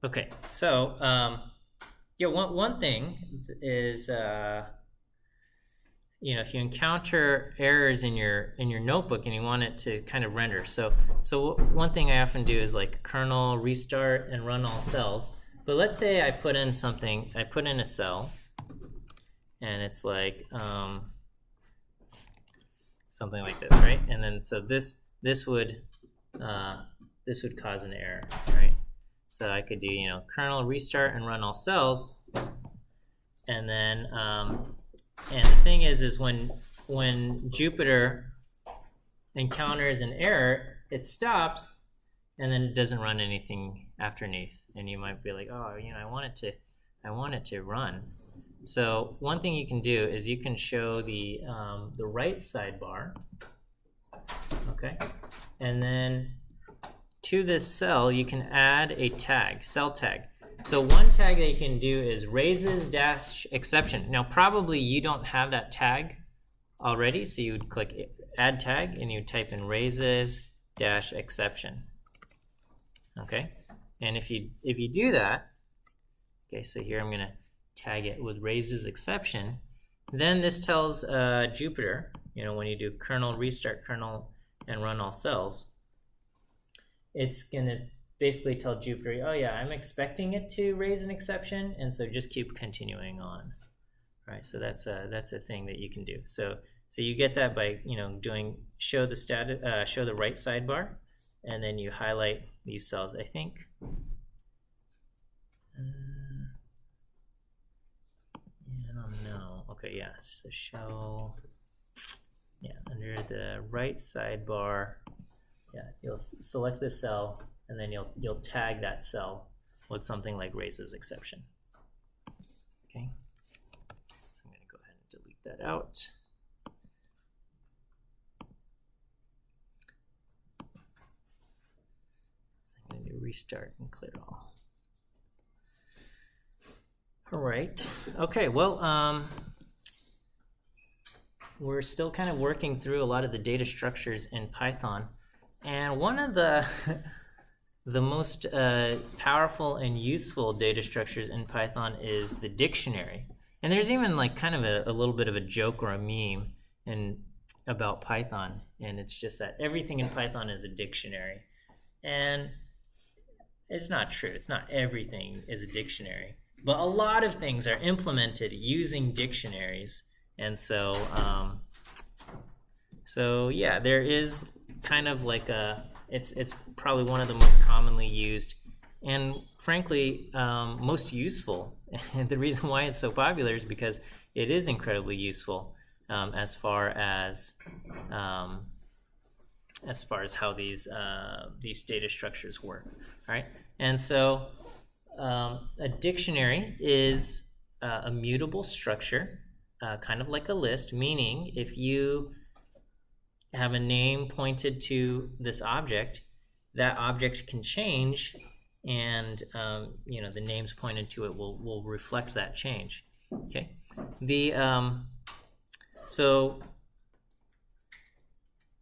Okay, so yeah, one thing is if you encounter errors in your notebook and you want it to kind of render. So one thing I often do is like kernel restart and run all cells. But let's say I put in something, I put in a cell, and it's like something like this, right? And then so this would cause an error, right? So I could do kernel restart and run all cells, and then and the thing is when Jupyter encounters an error, it stops, and then it doesn't run anything underneath. And you might be like, oh, I want it to run. So one thing you can do is you can show the right sidebar, okay, and then to this cell you can add a tag, cell tag. So one tag that you can do is raises-exception. Now probably you don't have that tag already, so you would click add tag and you would type in raises-exception. Okay, and if you do that, okay, so here I'm going to tag it with raises-exception. Then this tells Jupyter, when you do kernel restart kernel and run all cells, it's going to basically tell Jupyter, oh yeah, I'm expecting it to raise an exception, and so just keep continuing on. All right, so that's a thing that you can do. So you get that by doing show the right sidebar, and then you highlight these cells. I think I don't know. Okay, yeah. So show, under the right sidebar, you'll select the cell, and then you'll tag that cell with something like raises exception. Okay, so I'm going to go ahead and delete that out. So I'm going to do restart and clear all. All right. Okay. Well, we're still kind of working through a lot of the data structures in Python, and one of the most powerful and useful data structures in Python is the dictionary. And there's even like kind of a little bit of a joke or a meme about Python, and it's just that everything in Python is a dictionary. And it's not true. It's not everything is a dictionary. But a lot of things are implemented using dictionaries. And so, yeah, there is kind of like it's probably one of the most commonly used and frankly most useful. And the reason why it's so popular is because it is incredibly useful as far as how these data structures work. All right, and so a dictionary is a mutable structure, kind of like a list, meaning if you have a name pointed to this object, that object can change, and the names pointed to it will reflect that change. Okay, so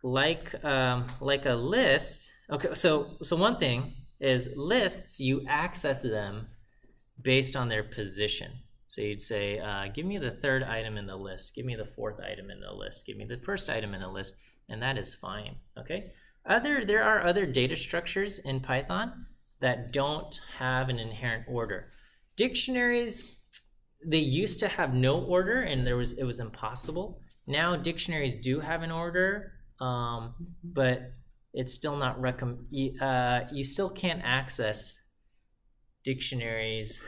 like a list. Okay, so one thing is lists, you access them based on their position. So you'd say, give me the third item in the list, give me the fourth item in the list, give me the first item in the list, and that is fine. Okay. There are other data structures in Python that don't have an inherent order. Dictionaries, they used to have no order, and it was impossible. Now dictionaries do have an order, but it's still not you still can't access dictionaries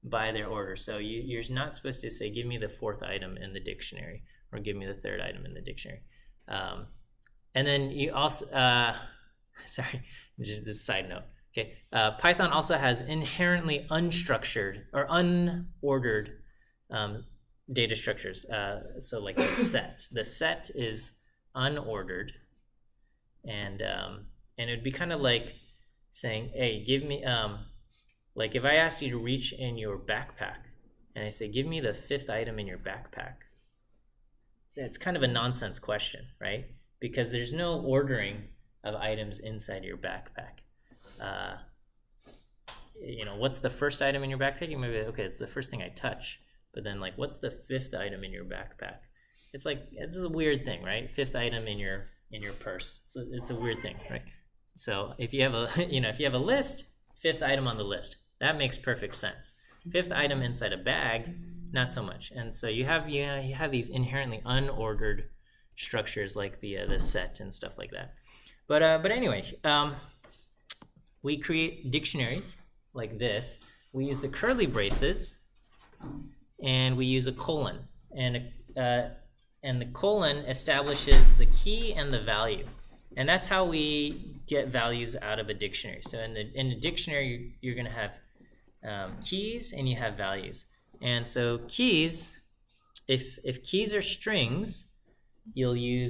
by their order. So you're not supposed to say, give me the fourth item in the dictionary, or give me the third item in the dictionary. And then you also, sorry, just this side note. Okay, Python also has inherently unstructured or unordered data structures. So like the set. The set is unordered, and it would be kind of like saying, hey, give me, like if I asked you to reach in your backpack, and I say, give me the fifth item in your backpack. It's kind of a nonsense question, right? Because there's no ordering of items inside your backpack. you know, what's the first item in your backpack? You might be like, okay, it's the first thing I touch. But then, like, what's the fifth item in your backpack? It's like, it's a weird thing, right? Fifth item in your purse. It's a weird thing, right? So if you have a, you know, if you have a list, fifth item on the list, that makes perfect sense. Fifth item inside a bag, not so much. And so you have these inherently unordered structures like the set and stuff like that. But anyway, we create dictionaries like this. We use the curly braces, and we use a colon, and the colon establishes the key and the value, and that's how we get values out of a dictionary. So in a dictionary, you're going to have keys and you have values. And so keys, if keys are strings, you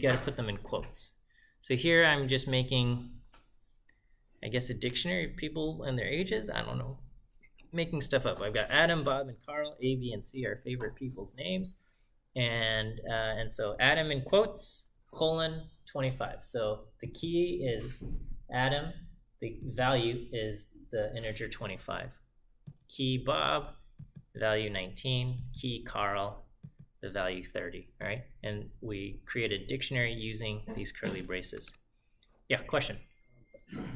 got to put them in quotes. So here I'm just making, I guess, a dictionary of people and their ages. I don't know, making stuff up. I've got Adam, Bob, and Carl. A, B, and C are favorite people's names, and so Adam in quotes, colon 25. So the key is Adam, the value is the integer 25. Key Bob, value 19. Key Carl, the value 30. All right, and we create a dictionary using these curly braces. Yeah, question.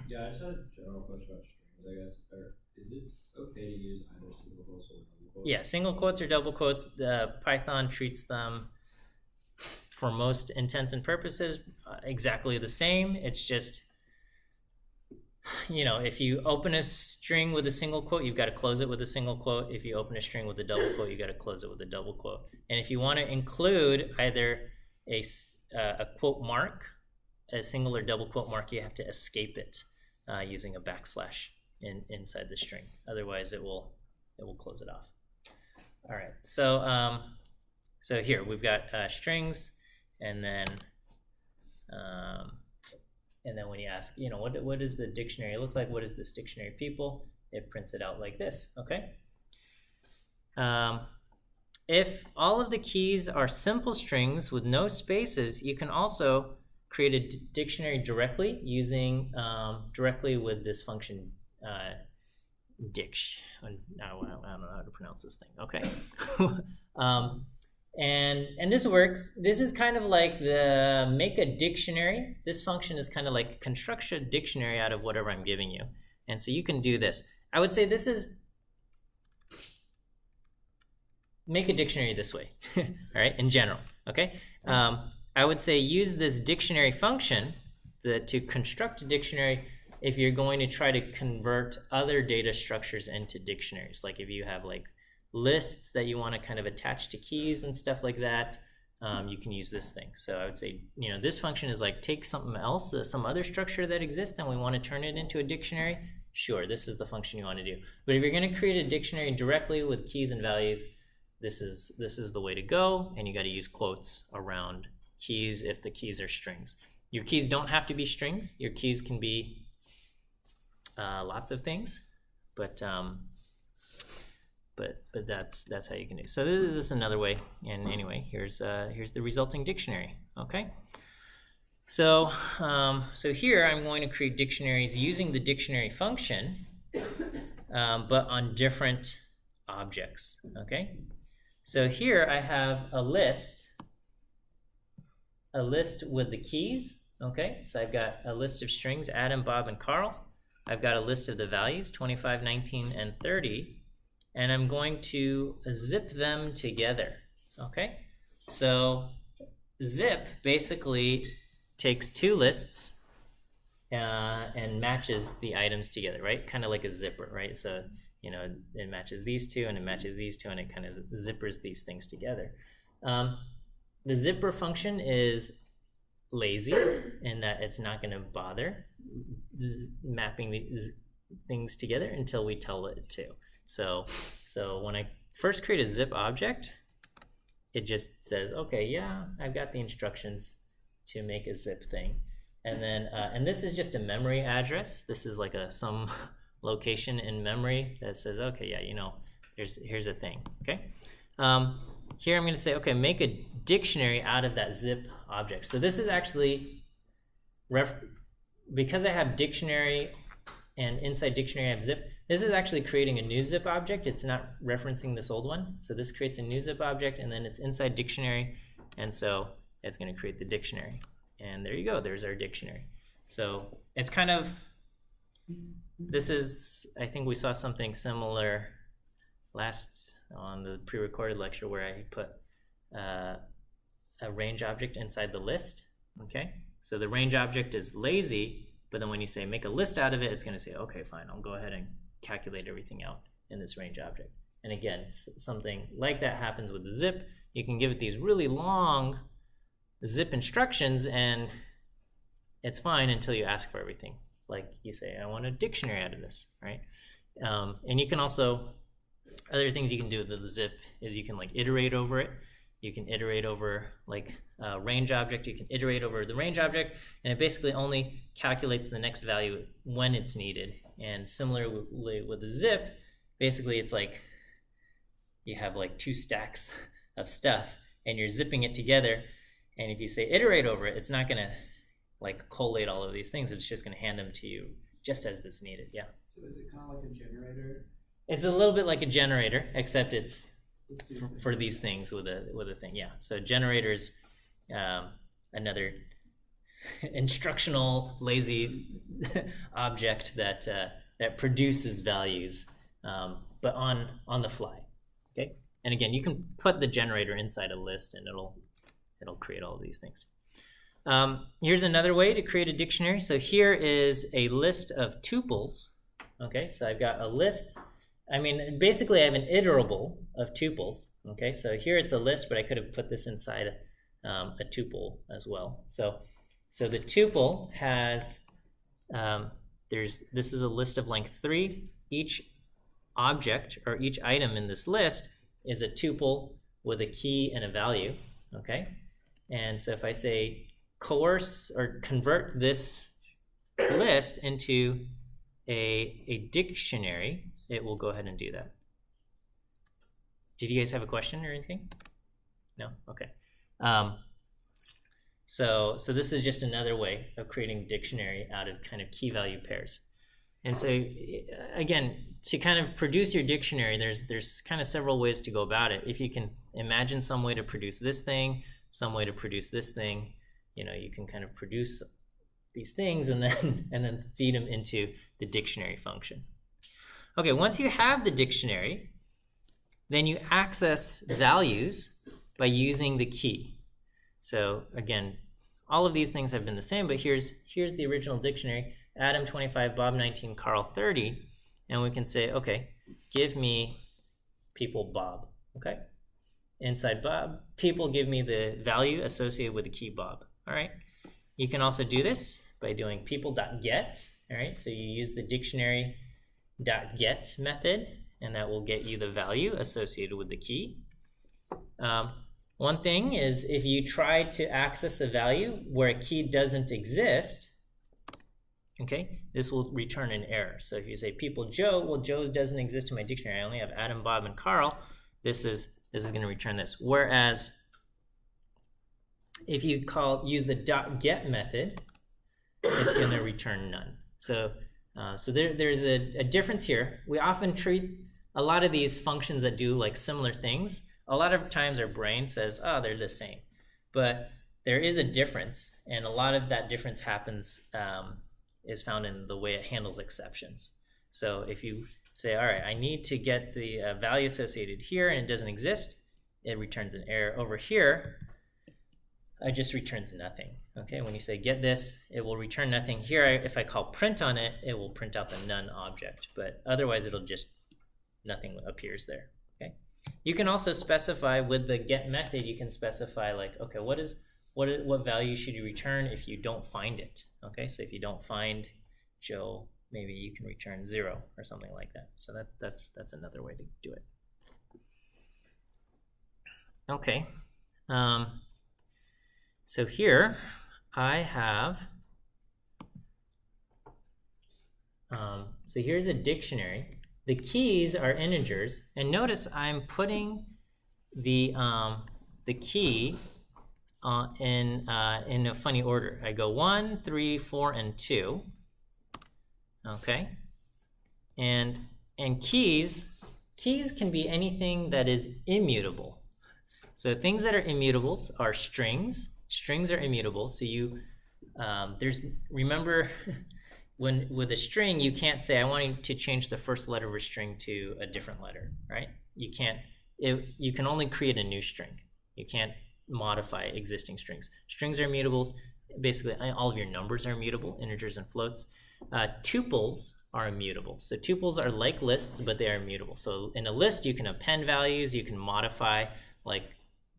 Yeah, I just had a general question about strings, I guess. Is it okay to use either single quotes or double quotes? Yeah, single quotes or double quotes. Python treats them, for most intents and purposes, exactly the same. It's just, you know, if you open a string with a single quote, you've got to close it with a single quote. If you open a string with a double quote, you've got to close it with a double quote. And if you want to include either a quote mark, a single or double quote mark, you have to escape it using a backslash inside the string. Otherwise, it will close it off. All right. So so here we've got strings, and then when you ask, you know, what does the dictionary look like? What is this dictionary people? It prints it out like this. Okay. If all of the keys are simple strings with no spaces, you can also create a dictionary directly using directly with this function dict. I don't know how to pronounce this thing. Okay, and this works. This is kind of like the make a dictionary. This function is kind of like construct a dictionary out of whatever I'm giving you, and so you can do this. I would say this is make a dictionary this way. All right, in general. Okay. I would say use this dictionary function to construct a dictionary if you're going to try to convert other data structures into dictionaries. Like if you have like lists that you want to kind of attach to keys and stuff like that, you can use this thing. So I would say, you know, this function is like take something else, some other structure that exists, and we want to turn it into a dictionary. Sure, this is the function you want to do. But if you're going to create a dictionary directly with keys and values, this is the way to go, and you got to use quotes around keys if the keys are strings. Your keys don't have to be strings. Your keys can be lots of things, but that's how you can do it. So this is another way. And anyway, here's the resulting dictionary. Okay. So here I'm going to create dictionaries using the dictionary function, but on different objects. Okay. So here I have a list with the keys. Okay, so I've got a list of strings, Adam, Bob, and Carl. I've got a list of the values, 25, 19, and 30, and I'm going to zip them together. Okay, so zip basically takes two lists and matches the items together, right? Kind of like a zipper, right? So, you know, it matches these two and it matches these two and it kind of zippers these things together. The zipper function is lazy in that it's not going to bother mapping these things together until we tell it to. So when I first create a zip object, it just says, okay, yeah, I've got the instructions to make a zip thing. And then, and this is just a memory address. This is like some location in memory that says, okay, yeah, you know, here's a thing, okay? Here I'm going to say, okay, make a dictionary out of that zip object. So this is actually, because I have dictionary and inside dictionary I have zip. This is actually creating a new zip object. It's not referencing this old one. So this creates a new zip object, and then it's inside dictionary, and so it's going to create the dictionary. And there you go. There's our dictionary. So it's kind of, this is, I think we saw something similar last on the pre-recorded lecture where I put a range object inside the list. Okay, so the range object is lazy, but then when you say make a list out of it, it's going to say, okay, fine, I'll go ahead and calculate everything out in this range object. And again, something like that happens with the zip. You can give it these really long zip instructions, and it's fine until you ask for everything. Like you say, I want a dictionary out of this, right? And you can also, other things you can do with the zip is you can like iterate over it. You can iterate over like a range object. You can iterate over the range object, and it basically only calculates the next value when it's needed. And similarly with the zip, basically it's like you have like 2 stacks of stuff and you're zipping it together. And if you say iterate over it, it's not going to like collate all of these things. It's just going to hand them to you just as it's needed. Yeah. So is it kind of like a generator? It's a little bit like a generator, except it's for these things with a thing. Yeah. So generators, another instructional lazy object that that produces values, but on the fly. Okay. And again, you can put the generator inside a list, and it'll create all of these things. Here's another way to create a dictionary. So here is a list of tuples. Okay, so I've got a list. I mean, basically I have an iterable of tuples. Okay, so here it's a list, but I could have put this inside a tuple as well. So the tuple has, this is a list of length 3. Each object or each item in this list is a tuple with a key and a value. Okay, and so if I say coerce or convert this list into a dictionary, it will go ahead and do that. Did you guys have a question or anything? No? Okay. So this is just another way of creating dictionary out of kind of key value pairs. And so again, to kind of produce your dictionary, there's kind of several ways to go about it. If you can imagine some way to produce this thing, some way to produce this thing, you know, you can kind of produce these things and then feed them into the dictionary function. Okay, once you have the dictionary, then you access values by using the key. So again, all of these things have been the same, but here's the original dictionary, Adam 25, Bob 19, Carl 30, and we can say, okay, give me people Bob, okay? Inside Bob, people give me the value associated with the key Bob, all right? You can also do this by doing people.get, all right? So you use the dictionary.get method, and that will get you the value associated with the key. One thing is if you try to access a value where a key doesn't exist, okay, this will return an error. So if you say people Joe, well, Joe doesn't exist in my dictionary. I only have Adam, Bob, and Carl. This is going to return this. Whereas if you use the .get method, it's going to return none. So there's a difference here. We often treat a lot of these functions that do like similar things. A lot of times our brain says, oh, they're the same. But there is a difference, and a lot of that difference happens, is found in the way it handles exceptions. So if you say, all right, I need to get the value associated here and it doesn't exist, it returns an error. Over here, it just returns nothing. Okay, when you say get this, it will return nothing. Here, if I call print on it, it will print out the none object, but otherwise it'll just, nothing appears there. Okay. You can also specify with the get method, you can specify like, okay, what value should you return if you don't find it? Okay, so if you don't find Joe, maybe you can return 0 or something like that. So that's another way to do it. Okay, so here I have, so here's a dictionary. The keys are integers, and notice I'm putting the key in a funny order. I go 1, 3, 4, and 2. Okay, And keys can be anything that is immutable. So things that are immutables are strings. Strings are immutable. So you remember when with a string you can't say I want you to change the first letter of a string to a different letter, right? You can't. You can only create a new string. You can't modify existing strings. Strings are immutables. Basically, all of your numbers are immutable, integers and floats. Tuples are immutable. So tuples are like lists, but they are immutable. So in a list, you can append values, you can modify like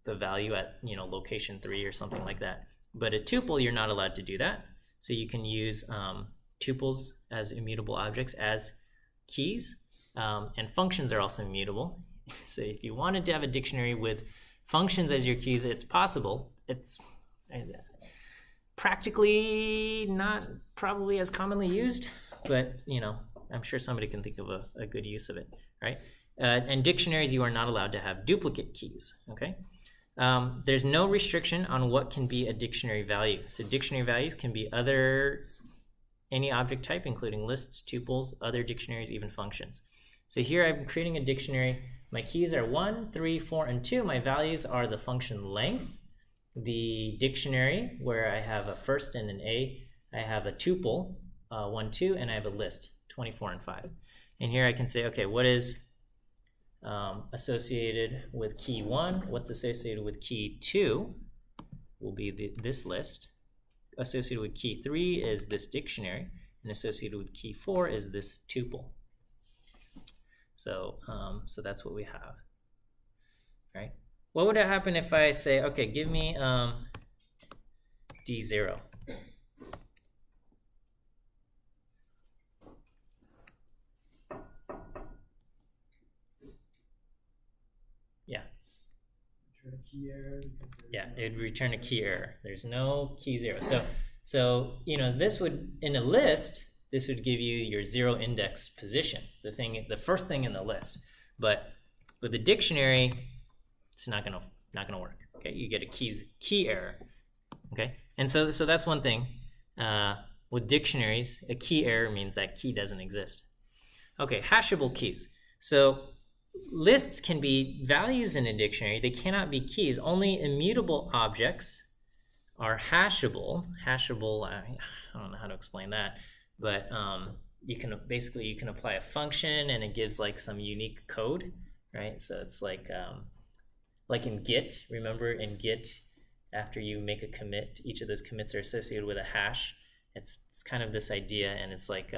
the value at location 3 or something like that. But a tuple, you're not allowed to do that. So you can use tuples as immutable objects as keys, and functions are also immutable. So if you wanted to have a dictionary with functions as your keys, it's possible. It's practically not probably as commonly used, but I'm sure somebody can think of a good use of it, right? And dictionaries, you are not allowed to have duplicate keys, okay? There's no restriction on what can be a dictionary value. So dictionary values can be any object type, including lists, tuples, other dictionaries, even functions. So here I'm creating a dictionary. My keys are 1, 3, 4, and 2. My values are the function length. The dictionary, where I have a first and an A, I have a tuple, 1, 2, and I have a list, 24 and 5. And here I can say, okay, what is associated with key 1? What's associated with key 2 will be this list. Associated with key 3 is this dictionary, and associated with key 4 is this tuple. So, so that's what we have, right? What would happen if I say, okay, give me D0? Yeah. Return a key error because yeah, it would return a key error. There's no key 0. So this would, in a list, this would give you your 0 index position, the first thing in the list. But with a dictionary, it's not gonna work. Okay, you get a key error. Okay, and so that's one thing. With dictionaries, a key error means that key doesn't exist. Okay, hashable keys. So lists can be values in a dictionary. They cannot be keys. Only immutable objects are hashable. Hashable, I don't know how to explain that, but you can apply a function and it gives like some unique code, right? So it's like in Git. Remember in Git, after you make a commit, each of those commits are associated with a hash. It's kind of this idea, and it's like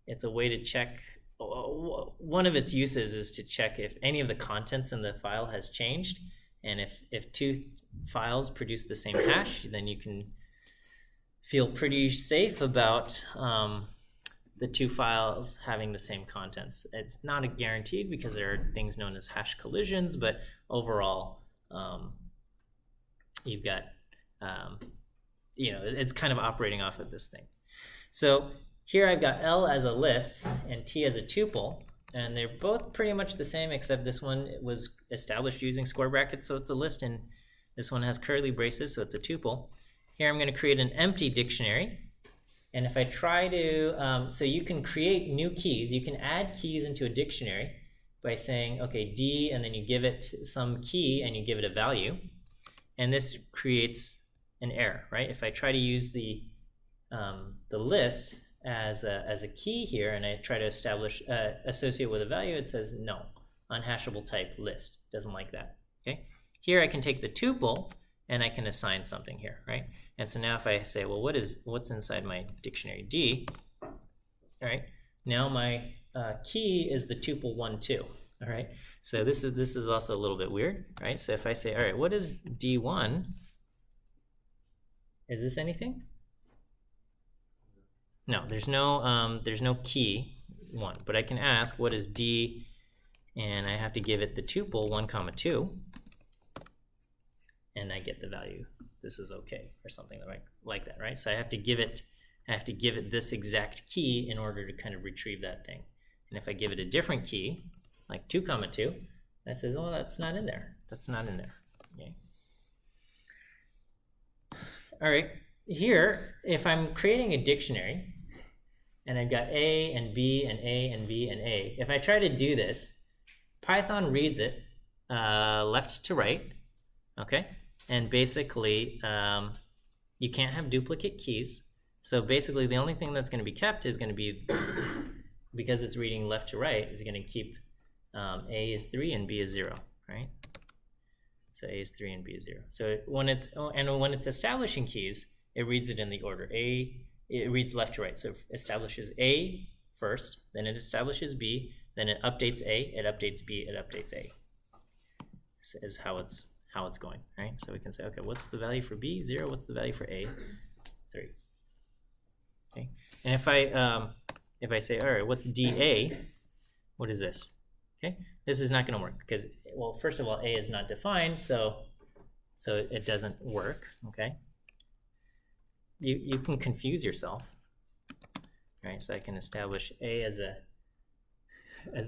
it's a way to check. One of its uses is to check if any of the contents in the file has changed, and if two files produce the same hash, then you can feel pretty safe about the two files having the same contents. It's not a guaranteed because there are things known as hash collisions, but overall, you've got it's kind of operating off of this thing. So here I've got L as a list and T as a tuple, and they're both pretty much the same, except this one was established using square brackets, so it's a list, and this one has curly braces, so it's a tuple. Here I'm going to create an empty dictionary, and if I try to, so you can create new keys, you can add keys into a dictionary by saying, okay, D, and then you give it some key and you give it a value, and this creates an error, right? If I try to use the list as a key here, and I try to associate with a value, it says no, unhashable type list, doesn't like that. Okay, here I can take the tuple and I can assign something here, right? And so now if I say, well, what's inside my dictionary D? All right, now my key is the tuple 1, 2. All right, so this is also a little bit weird, right? So if I say, all right, what is D1? Is this anything? No, there's no key 1, but I can ask what is D, and I have to give it the tuple 1, 2, and I get the value. This is okay, or something like that, right? So I have to give it this exact key in order to kind of retrieve that thing. And if I give it a different key, like 2, 2, that says, oh, that's not in there. That's not in there. Okay. All right. Here, if I'm creating a dictionary, and I've got A and B and A and B and A. If I try to do this, Python reads it left to right, okay? And basically, you can't have duplicate keys. So basically, the only thing that's going to be kept is going to be, because it's reading left to right, it's going to keep A is 3 and B is 0, right? So A is 3 and B is 0. So when it's establishing keys, it reads it in the order. It reads left to right. So it establishes A first, then it establishes B, then it updates A, it updates B, it updates A. This is how it's going, right? So we can say, okay, what's the value for B? 0. What's the value for A? 3. Okay. And if I say, all right, what's DA? What is this? Okay. This is not going to work because, well, first of all, A is not defined, so it doesn't work. Okay. You can confuse yourself, right? So I can establish A as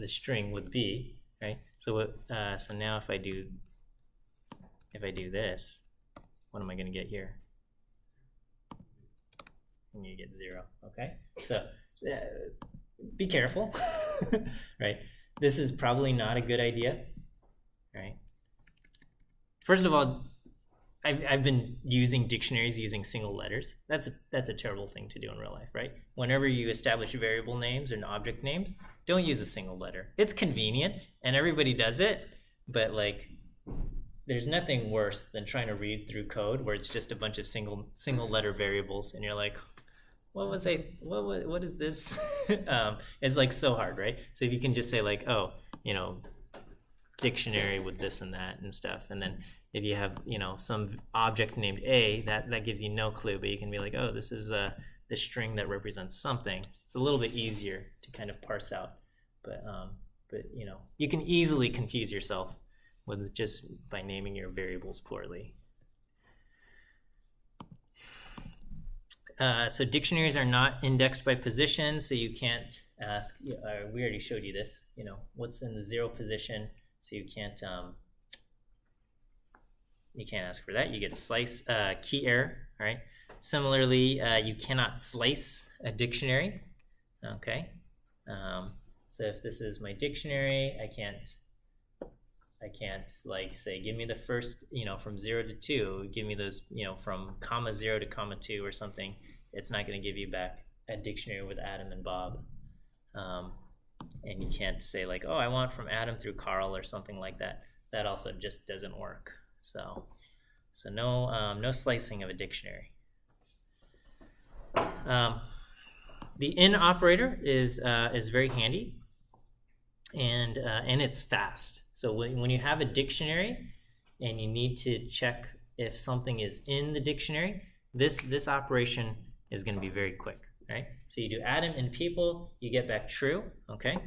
a string with B, right? So so now if I do this, what am I going to get here? And you get 0. Okay. So be careful, right? This is probably not a good idea, right? First of all, I've been using dictionaries using single letters. That's a terrible thing to do in real life, right? Whenever you establish variable names and object names, don't use a single letter. It's convenient and everybody does it, but like there's nothing worse than trying to read through code where it's just a bunch of single letter variables and you're like, what is this? It's like so hard, right? So if you can just say like, oh, dictionary with this and that and stuff, and then if you have some object named A, that gives you no clue, but you can be like, oh, this is the string that represents something. It's a little bit easier to kind of parse out, but you can easily confuse yourself with just by naming your variables poorly. So dictionaries are not indexed by position, so you can't ask. We already showed you this. What's in the 0 position, so you can't ask for that. You get a slice key error. All right. Similarly, you cannot slice a dictionary. Okay. So if this is my dictionary, I can't like say give me the first from 0 to 2. Give me those from comma 0 to comma 2 or something. It's not going to give you back a dictionary with Adam and Bob. And you can't say like, oh, I want from Adam through Carl or something like that. That also just doesn't work. So no slicing of a dictionary. The in operator is very handy, and it's fast. So when you have a dictionary and you need to check if something is in the dictionary, this operation is going to be very quick, right? So you do Adam in people, you get back true, okay?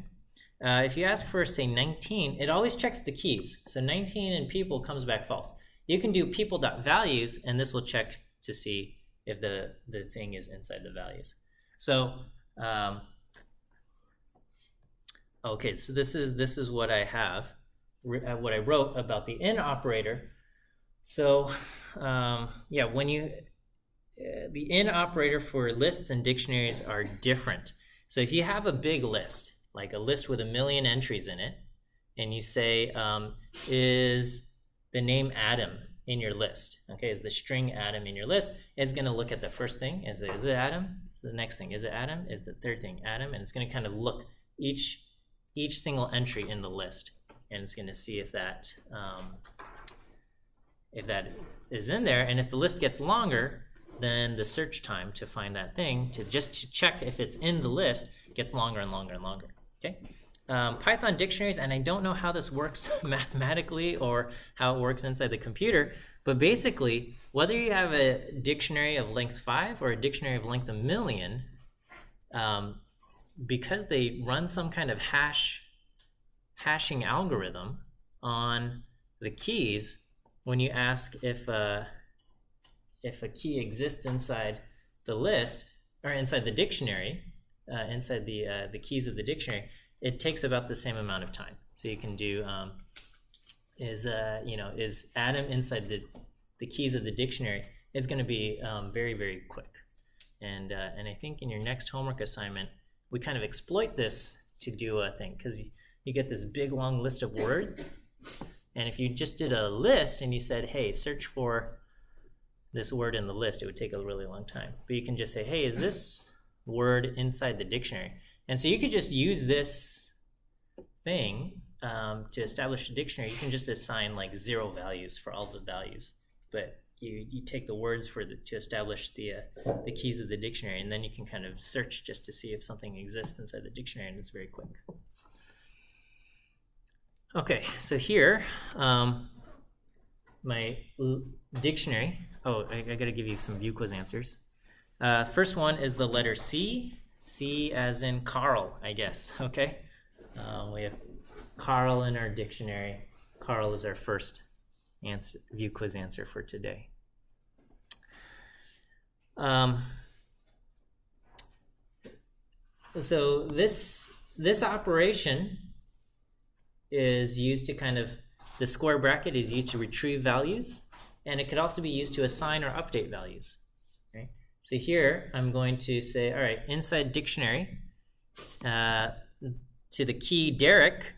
If you ask for, say, 19, it always checks the keys. So 19 in people comes back false. You can do people.values, and this will check to see if the thing is inside the values. So, okay, so this is what I have, what I wrote about the in operator. So, yeah, when the in operator for lists and dictionaries are different. So if you have a big list, like a list with 1 million entries in it, and you say, is the name Adam in your list? Okay, is the string Adam in your list? It's going to look at the first thing. Is it Adam? So the next thing, is it Adam? Is the third thing Adam? And it's going to kind of look each single entry in the list, and it's going to see if that is in there. And if the list gets longer, then the search time to find that thing, to check if it's in the list, gets longer and longer and longer. Okay. Python dictionaries, and I don't know how this works mathematically or how it works inside the computer, but basically, whether you have a dictionary of length 5 or a dictionary of length 1 million, because they run some kind of hashing algorithm on the keys, when you ask if a key exists inside the list or inside the dictionary, inside the keys of the dictionary, it takes about the same amount of time. So you can do is Adam inside the keys of the dictionary? It's going to be very, very quick. And I think in your next homework assignment, we kind of exploit this to do a thing, because you get this big long list of words, and if you just did a list and you said, hey, search for this word in the list, it would take a really long time. But you can just say, hey, is this word inside the dictionary? And so you could just use this thing to establish a dictionary. You can just assign like 0 values for all the values, but you take the words to establish the keys of the dictionary, and then you can kind of search just to see if something exists inside the dictionary, and it's very quick. Okay, so here, my dictionary. Oh, I gotta give you some view quiz answers. First one is the letter C. C as in Carl, I guess. Okay, we have Carl in our dictionary. Carl is our first view quiz answer for today. So this operation is used to the square bracket is used to retrieve values, and it could also be used to assign or update values. Okay? So here I'm going to say, all right, inside dictionary, to the key Derek,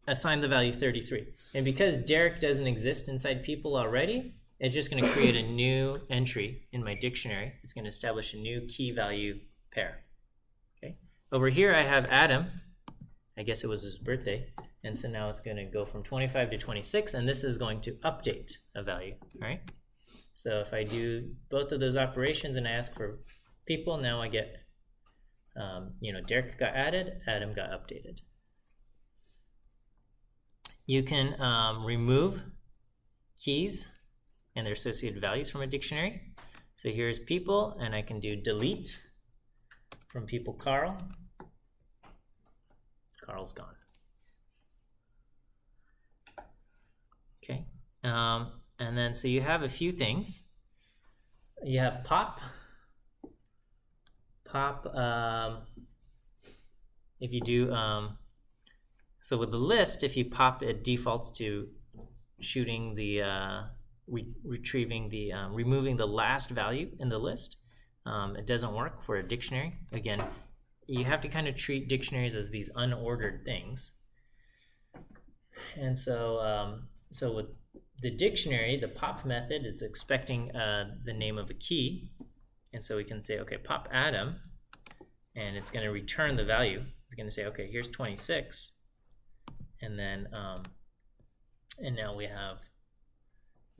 assign the value 33. And because Derek doesn't exist inside people already, it's just going to create a new entry in my dictionary. It's going to establish a new key value pair. Okay. Over here I have Adam. I guess it was his birthday. And so now it's going to go from 25 to 26, and this is going to update a value. All right. So if I do both of those operations and I ask for people, now I get, Derek got added, Adam got updated. You can remove keys and their associated values from a dictionary. So here's people, and I can do delete from people Carl. Carl's gone. Okay, and then so you have a few things. You have pop. If you do, so with the list, if you pop, it defaults to shooting the, retrieving the, removing the last value in the list. It doesn't work for a dictionary. Again, you have to kind of treat dictionaries as these unordered things. And so, so with the dictionary, the pop method is expecting the name of a key. And so we can say, okay, pop Adam, and it's going to return the value. It's going to say, okay, here's 26. And then, and now we have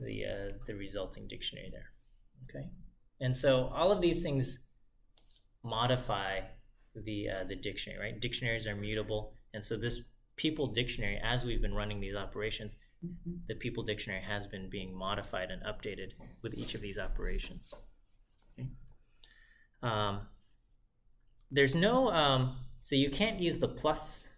the resulting dictionary there. Okay. And so all of these things modify the dictionary, right? Dictionaries are mutable, and so this people dictionary, as we've been running these operations, the people dictionary has been being modified and updated with each of these operations. Okay. There's no so you can't use the plus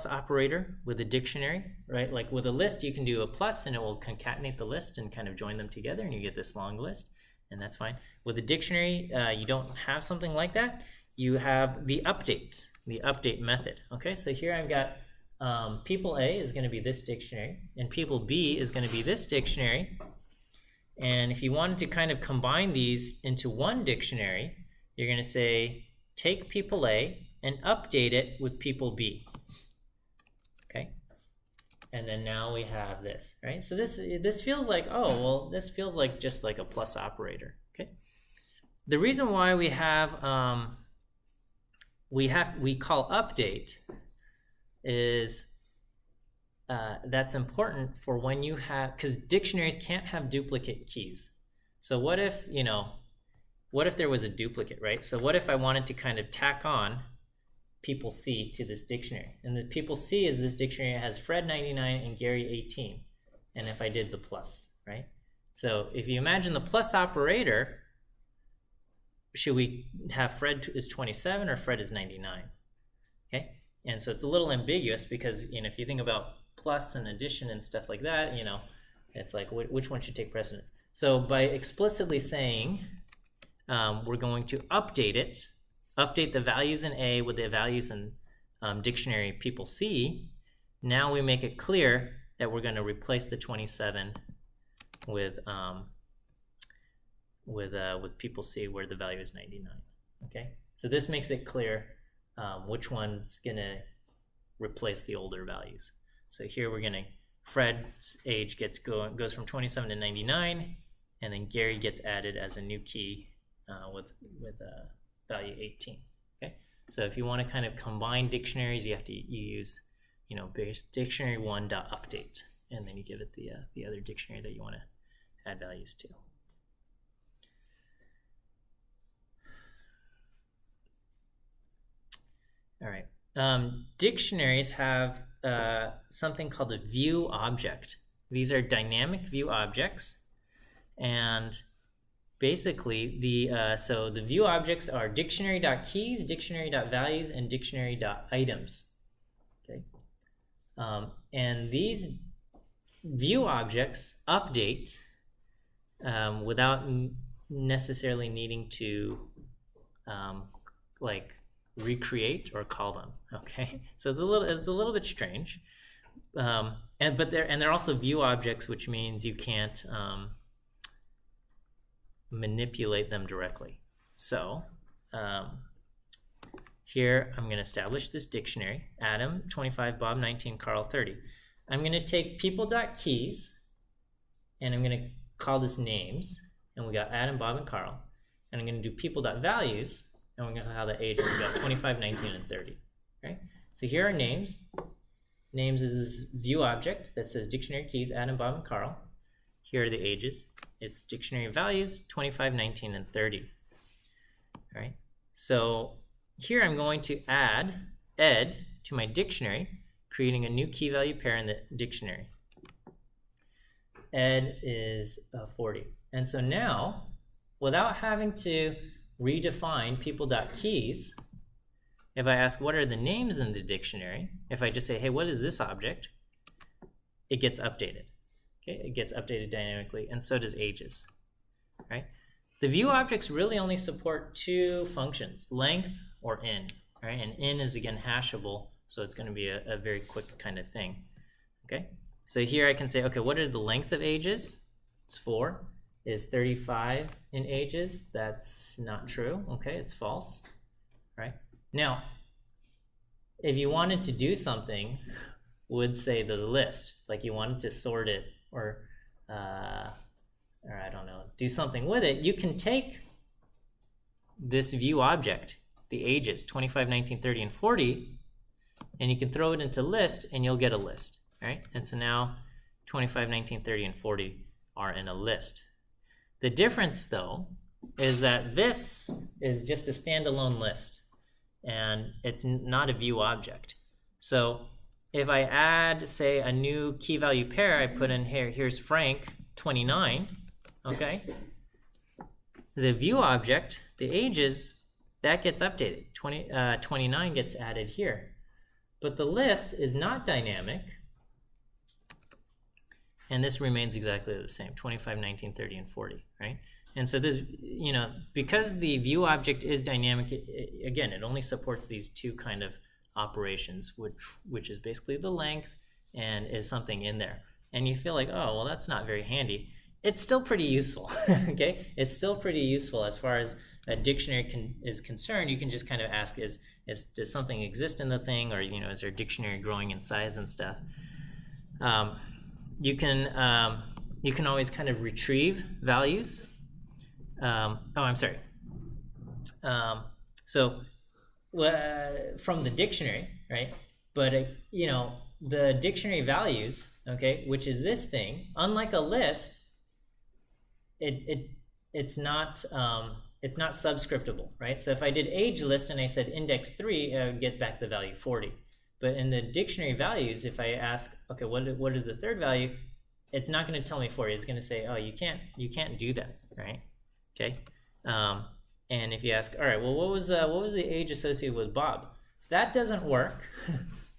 operator with a dictionary, right? Like with a list, you can do a plus and it will concatenate the list and kind of join them together, and you get this long list, and that's fine. With a dictionary, you don't have something like that. You have the update method. Okay, so here I've got people A is going to be this dictionary, and people B is going to be this dictionary. And if you wanted to kind of combine these into one dictionary, you're going to say take people A and update it with people B. Okay, and then now we have this, right? So this feels like, oh well, this feels like just like a plus operator. Okay, the reason why we have we call update is that's important for when you have, because dictionaries can't have duplicate keys. So what if there was a duplicate, right? So what if I wanted to kind of tack on people C to this dictionary, and the people C is this dictionary that has Fred 99 and Gary 18, and if I did the plus, right? So if you imagine the plus operator, should we have Fred is 27 or Fred is 99? Okay, and so it's a little ambiguous because if you think about plus and addition and stuff like that, it's like which one should take precedence. So by explicitly saying we're going to update the values in A with the values in dictionary people C, now we make it clear that we're going to replace the 27 with people C where the value is 99. Okay, So this makes it clear which one's gonna replace the older values. So here we're gonna, Fred's age goes from 27 to 99, and then Gary gets added as a new key with value 18. Okay, so if you want to kind of combine dictionaries, you use base dictionary one.update, and then you give it the other dictionary that you want to add values to. All right. Dictionaries have something called a view object. These are dynamic view objects, and basically the view objects are dictionary.keys, dictionary.values, and dictionary.items. Okay, and these view objects update without necessarily needing to recreate or call them. Okay, so it's a little bit strange, and they're also view objects, which means you can't manipulate them directly. So here I'm going to establish this dictionary: Adam 25, Bob 19, Carl 30. I'm going to take people.keys, and I'm going to call this names, and we got Adam, Bob, and Carl, and I'm going to do people.values, and we're going to have the age. We got 25, 19, and 30. Okay, so here are names. Names is this view object that says dictionary keys, Adam, Bob, and Carl. Here are the ages. It's dictionary values, 25, 19, and 30. All right, so here I'm going to add ed to my dictionary, creating a new key value pair in the dictionary. Ed is 40. And so now, without having to redefine people.keys, if I ask what are the names in the dictionary, if I just say, hey, what is this object, it gets updated. Okay, it gets updated dynamically, and so does ages. Right? The view objects really only support two functions, length or in. Right? And in is again hashable, so it's going to be a very quick kind of thing. Okay, so here I can say, okay, what is the length of ages? It's 4. Is 35 in ages? That's not true. Okay, it's false. Right? Now, if you wanted to do something, would say the list, like you wanted to sort it or I don't know, do something with it, you can take this view object, the ages 25, 19, 30, and 40, and you can throw it into list, and you'll get a list. Right? And so now 25, 19, 30, and 40 are in a list. The difference, though, is that this is just a standalone list, and it's not a view object. So if I add, say, a new key value pair, I put in here, here's Frank, 29, okay? The view object, the ages, that gets updated. 29 gets added here. But the list is not dynamic, and this remains exactly the same, 25, 19, 30, and 40, right? And so this, because the view object is dynamic, again, it only supports these two kind of operations, which is basically the length and is something in there. And you feel like, oh, well, that's not very handy. It's still pretty useful, okay? It's still pretty useful as far as a dictionary is concerned. You can just kind of ask, does something exist in the thing, or is there a dictionary growing in size and stuff? You can always kind of retrieve values. I'm sorry. From the dictionary, right? But the dictionary values, okay, which is this thing, unlike a list, it's not subscriptable, right? So if I did age list and I said index 3, I would get back the value 40. But in the dictionary values, if I ask, okay, what is the third value? It's not going to tell me 40. It's going to say, oh, you can't do that, right? Okay. And if you ask, all right, well, what was the age associated with Bob? That doesn't work.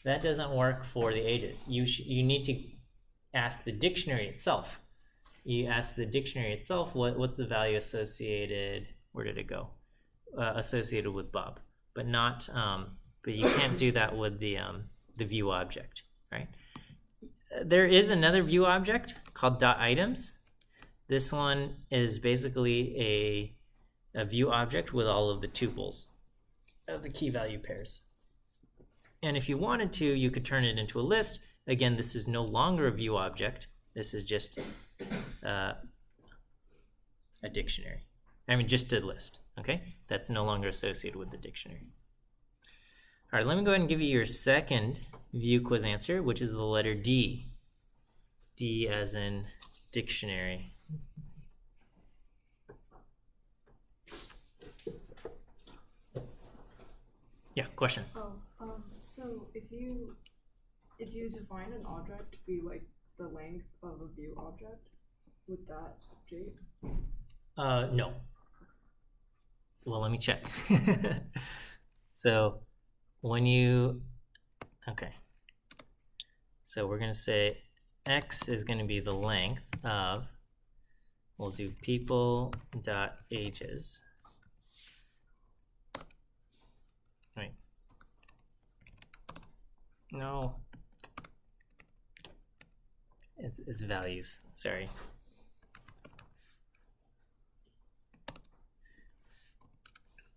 That doesn't work for the ages. You need to ask the dictionary itself. You ask the dictionary itself, what's the value associated? Where did it go? Associated with Bob, but not. But you can't do that with the view object, right? There is another view object called .items. This one is basically a view object with all of the tuples. of the key value pairs. And if you wanted to, you could turn it into a list. Again, this is no longer a view object. This is just a dictionary. I mean, just a list, okay? That's no longer associated with the dictionary. All right, let me go ahead and give you your second view quiz answer, which is the letter D. D as in dictionary. Yeah, question. So if you define an object to be like the length of a view object, would that cheat? No. Well, let me check. So when you, okay. So we're going to say X is going to be the length of, we'll do people.ages. Right. No. It's values, sorry.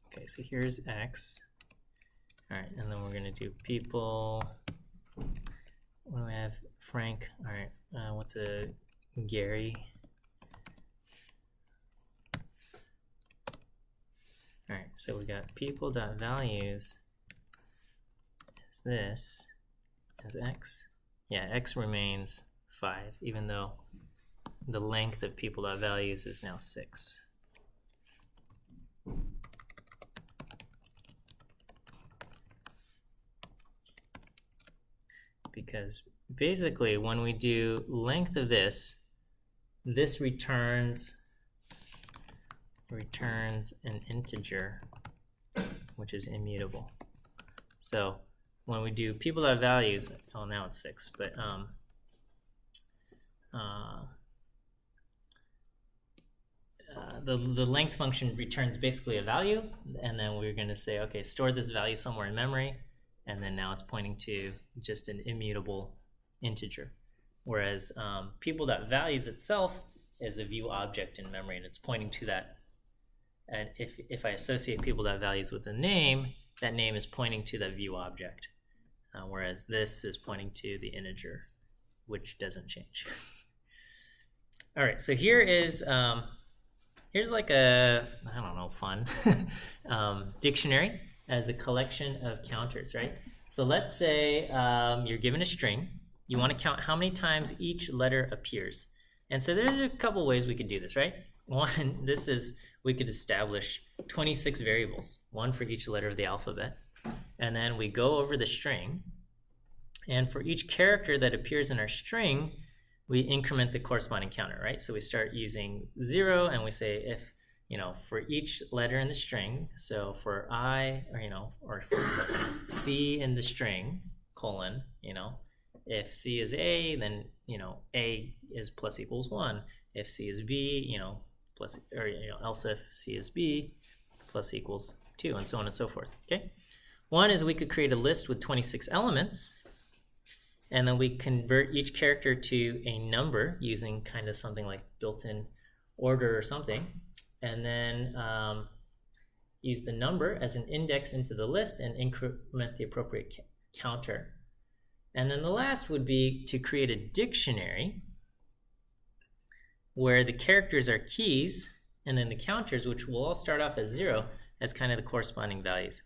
Okay, so here's X. All right, and then we're gonna do people. What do we have? Frank. All right, what's a Gary? All right, so we got people.values is this as X. Yeah, X remains 5, even though the length of people.values is now 6. Because basically when we do length of this returns an integer, which is immutable. So when we do people.values, oh, now it's 6, but the length function returns basically a value, and then we're going to say, okay, store this value somewhere in memory, and then now it's pointing to just an immutable integer. Whereas people.values itself is a view object in memory, and it's pointing to that. And if I associate people.values with a name, that name is pointing to the view object, whereas this is pointing to the integer, which doesn't change. All right, so here's like a, I don't know, fun dictionary as a collection of counters, right? So let's say you're given a string. You want to count how many times each letter appears. And so there's a couple ways we could do this, right? One, we could establish 26 variables, one for each letter of the alphabet. And then we go over the string. And for each character that appears in our string, we increment the corresponding counter, right? So we start using 0, and we say if, for each letter in the string, so for I, or for C in the string, colon, if C is A, then, A is plus equals 1. If C is B, plus, or, else if C is B, plus equals 2, and so on and so forth, okay? One is we could create a list with 26 elements, and then we convert each character to a number using kind of something like built-in order or something, and then use the number as an index into the list and increment the appropriate counter. And then the last would be to create a dictionary where the characters are keys, and then the counters, which will all start off as 0, as kind of the corresponding values.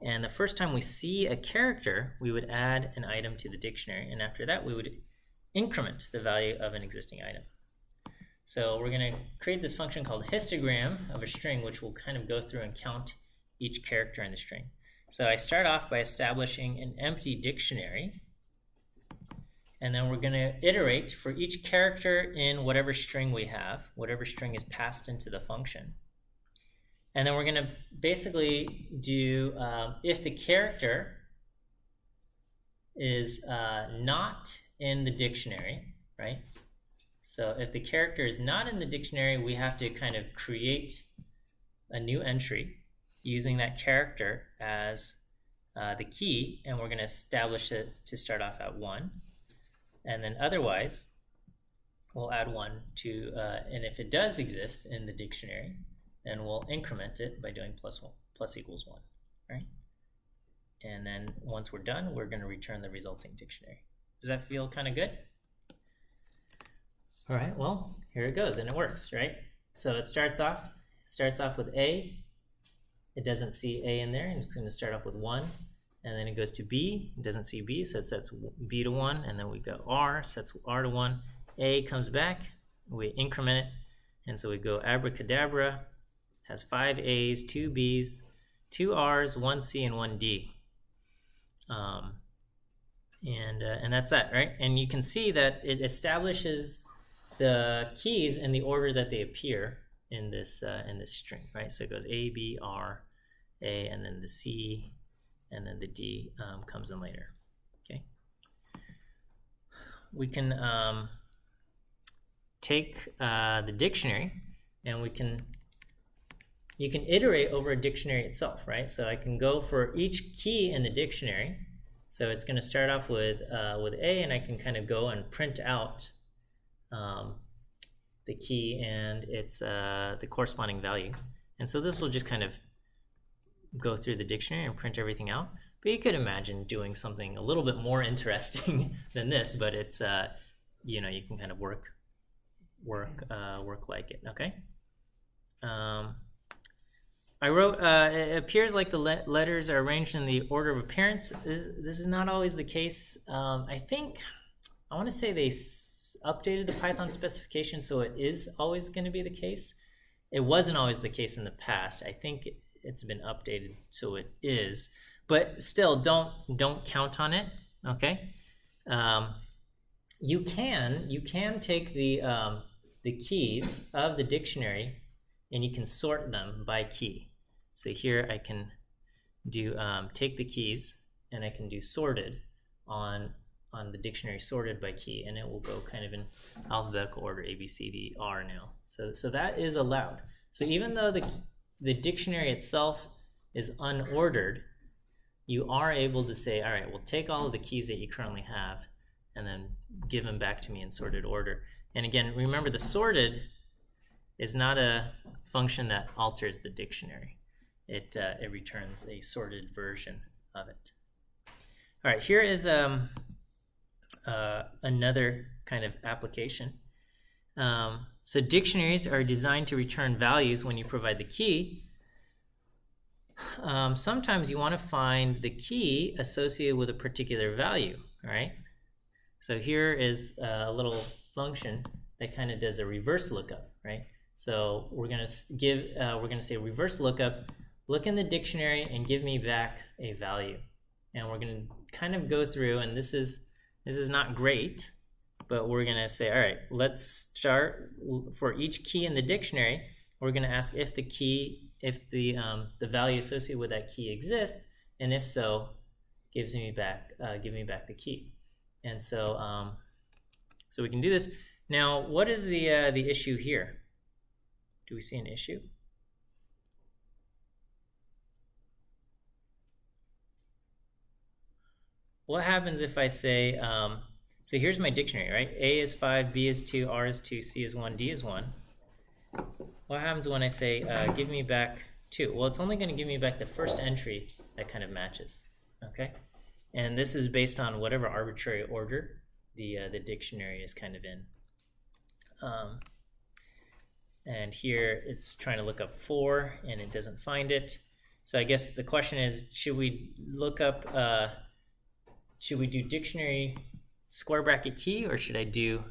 And the first time we see a character, we would add an item to the dictionary, and after that we would increment the value of an existing item. So we're going to create this function called histogram of a string, which will kind of go through and count each character in the string. So I start off by establishing an empty dictionary, and then we're going to iterate for each character in whatever string we have, whatever string is passed into the function. And then we're going to basically do, if the character is not in the dictionary, right? So if the character is not in the dictionary, we have to kind of create a new entry using that character as the key, and we're going to establish it to start off at 1. And then otherwise, we'll add 1 to, and if it does exist in the dictionary, then we'll increment it by doing plus equals 1, right? And then once we're done, we're going to return the resulting dictionary. Does that feel kind of good? All right, well, here it goes, and it works, right? So it starts off with A. It doesn't see A in there, and it's going to start off with 1. And then it goes to B. It doesn't see B, so it sets B to 1. And then we go R, sets R to 1. A comes back. We increment it. And so we go abracadabra. Has 5 A's, 2 B's, 2 R's, 1 C, and 1 D. And that's that, right? And you can see that it establishes the keys in the order that they appear in this string, right? So it goes A, B, R, A, and then the C, and then the D comes in later. Okay. We can take the dictionary, and you can iterate over a dictionary itself, right? So I can go for each key in the dictionary. So it's going to start off with A, and I can kind of go and print out the key and its the corresponding value. And so this will just kind of go through the dictionary and print everything out. But you could imagine doing something a little bit more interesting than this, but it's you know, you can kind of work like it. Okay. I wrote, it appears like the letters are arranged in the order of appearance. This is not always the case. I want to say they updated the Python specification, so it is always going to be the case. It wasn't always the case in the past. I think it's been updated, so it is. But still, don't count on it. Okay. You can take the keys of the dictionary, and you can sort them by key. So here I can do take the keys, and I can do sorted on the dictionary, sorted by key, and it will go kind of in alphabetical order, A, B, C, D, R now. So that is allowed. So even though the dictionary itself is unordered, you are able to say, all right, well, take all of the keys that you currently have and then give them back to me in sorted order. And again, remember, the sorted is not a function that alters the dictionary. It returns a sorted version of it. All right, here is another kind of application. So dictionaries are designed to return values when you provide the key. Sometimes you want to find the key associated with a particular value, all right? So here is a little function that kind of does a reverse lookup, right? So we're going to say reverse lookup, look in the dictionary and give me back a value. And we're going to kind of go through, and this is not great, but we're going to say, all right, let's start for each key in the dictionary. We're going to ask if the value associated with that key exists, and if so, give me back the key. And so so we can do this. Now, what is the issue here? Do we see an issue? What happens if I say, so here's my dictionary, right? A is 5, B is 2, R is 2, C is 1, D is 1. What happens when I say, give me back 2? Well, it's only going to give me back the first entry that kind of matches, okay? And this is based on whatever arbitrary order the dictionary is kind of in. And here it's trying to look up 4, and it doesn't find it. So I guess the question is, should we look up, should we do dictionary square bracket key, or should I do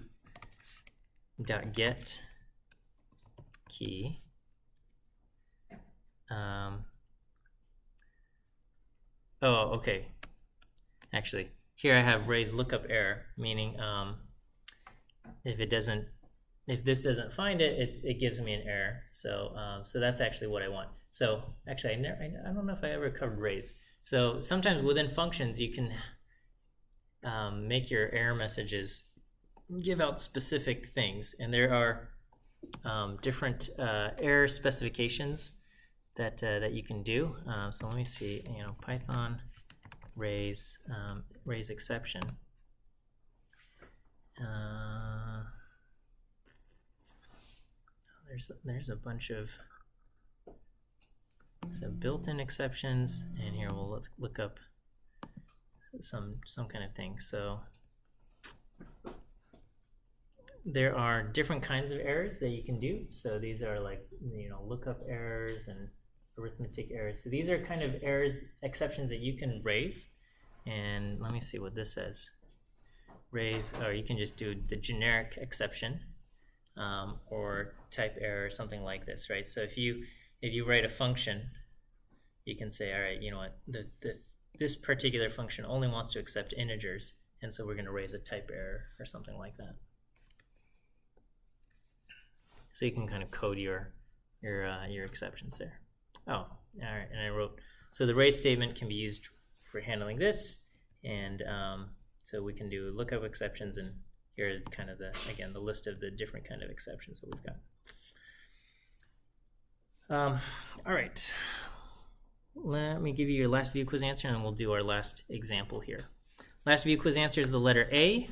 .get key? Oh, okay. Actually, here I have raised lookup error, meaning if this doesn't find it, it gives me an error. So so that's actually what I want. So actually, I don't know if I ever covered raise. So sometimes within functions, you can make your error messages give out specific things, and there are different error specifications that you can do. So let me see. Python raise exception. There's a bunch of built-in exceptions, and here let's look up some kind of thing. So there are different kinds of errors that you can do. So these are like, you know, lookup errors and arithmetic errors. So these are kind of errors, exceptions that you can raise. And let me see what this says. Raise, or you can just do the generic exception, or type error or something like this, right? So if you write a function, you can say, all right, you know what, this particular function only wants to accept integers, and so we're going to raise a type error or something like that. So you can kind of code your exceptions there. Oh, all right, and I wrote, so the raise statement can be used for handling this, and so we can do lookup exceptions, and here are kind of the list of the different kind of exceptions that we've got. All right, let me give you your last view quiz answer, and then we'll do our last example here. Last view quiz answer is the letter A.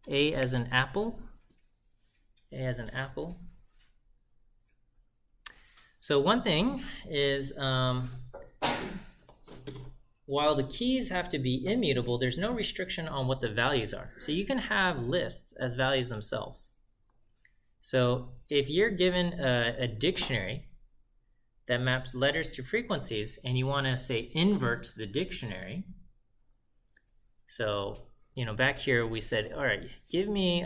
A as an apple. A as an apple. So one thing is, while the keys have to be immutable, there's no restriction on what the values are. So you can have lists as values themselves. So if you're given a dictionary that maps letters to frequencies, and you want to say invert the dictionary, so you know, back here we said, all right, give me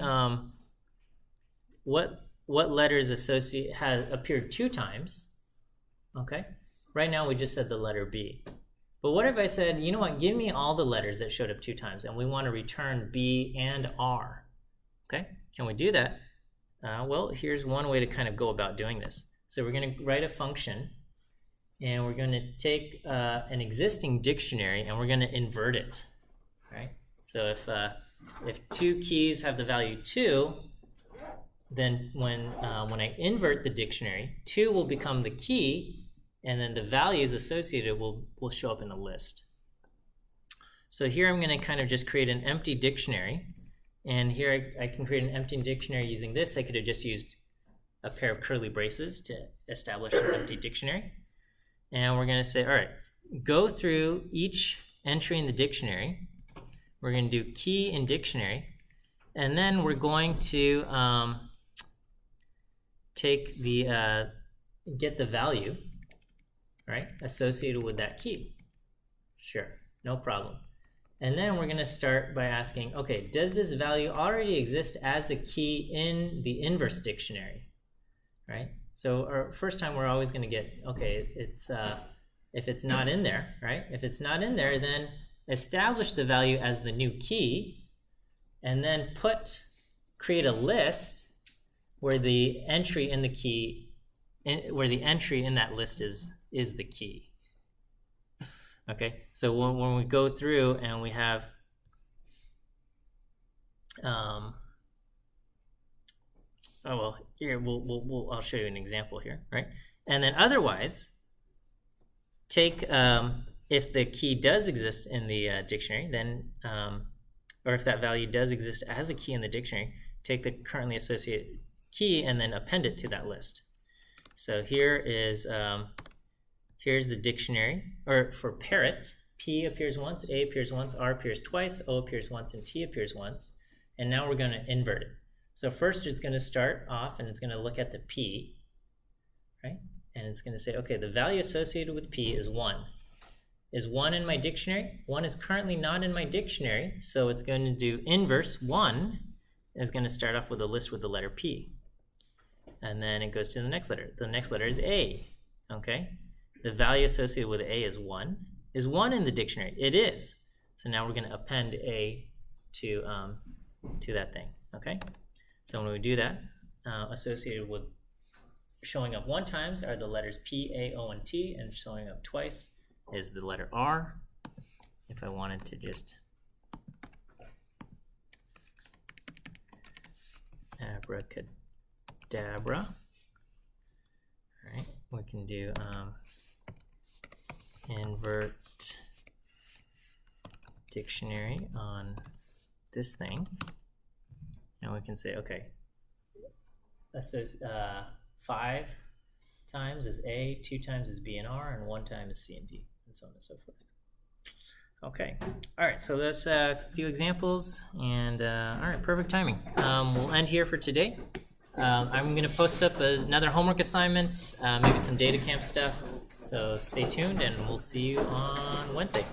what letters has appeared 2 times. Okay, right now we just said the letter B. But what if I said, you know what, give me all the letters that showed up 2 times, and we want to return B and R. Okay, can we do that? Well, here's one way to kind of go about doing this. So we're going to write a function, and we're going to take an existing dictionary, and we're going to invert it. Right? So if 2 keys have the value 2, then when I invert the dictionary, 2 will become the key, and then the values associated will show up in the list. So here I'm going to kind of just create an empty dictionary, and here I can create an empty dictionary using this. I could have just used a pair of curly braces to establish an empty dictionary. And we're going to say, all right, go through each entry in the dictionary. We're going to do key in dictionary, and then we're going to take the get the value, right, associated with that key. Sure, no problem. And then we're going to start by asking, okay, does this value already exist as a key in the inverse dictionary, right? So our first time we're always going to get, okay, it's if it's not in there, right? If it's not in there, then establish the value as the new key, and then create a list where the entry in the key, where the entry in that list is the key. Okay, so when we go through and we have oh well, here I'll show you an example here, right? And then otherwise, take if the key does exist in the dictionary, then or if that value does exist as a key in the dictionary, take the currently associated key and then append it to that list. So here is here's the dictionary, or for parrot, P appears once, A appears once, R appears twice, O appears once, and T appears once. And now we're going to invert it. So first it's going to start off and it's going to look at the P, right? And it's going to say, okay, the value associated with P is 1. Is 1 in my dictionary? 1 is currently not in my dictionary, so it's going to do inverse 1 is going to start off with a list with the letter P. And then it goes to the next letter. The next letter is A, okay? The value associated with A is 1. Is 1 in the dictionary? It is. So now we're going to append A to that thing, okay? So when we do that, associated with showing up 1 times are the letters P, A, O, and T, and showing up twice is the letter R. If I wanted to just abracadabra, all right, we can do invert dictionary on this thing, and we can say, okay, 5 times is A, 2 times is B and R, and 1 time is C and D, and so on and so forth. Okay. All right. So that's a few examples, and all right, perfect timing. We'll end here for today. I'm going to post up another homework assignment, maybe some data camp stuff. So stay tuned, and we'll see you on Wednesday.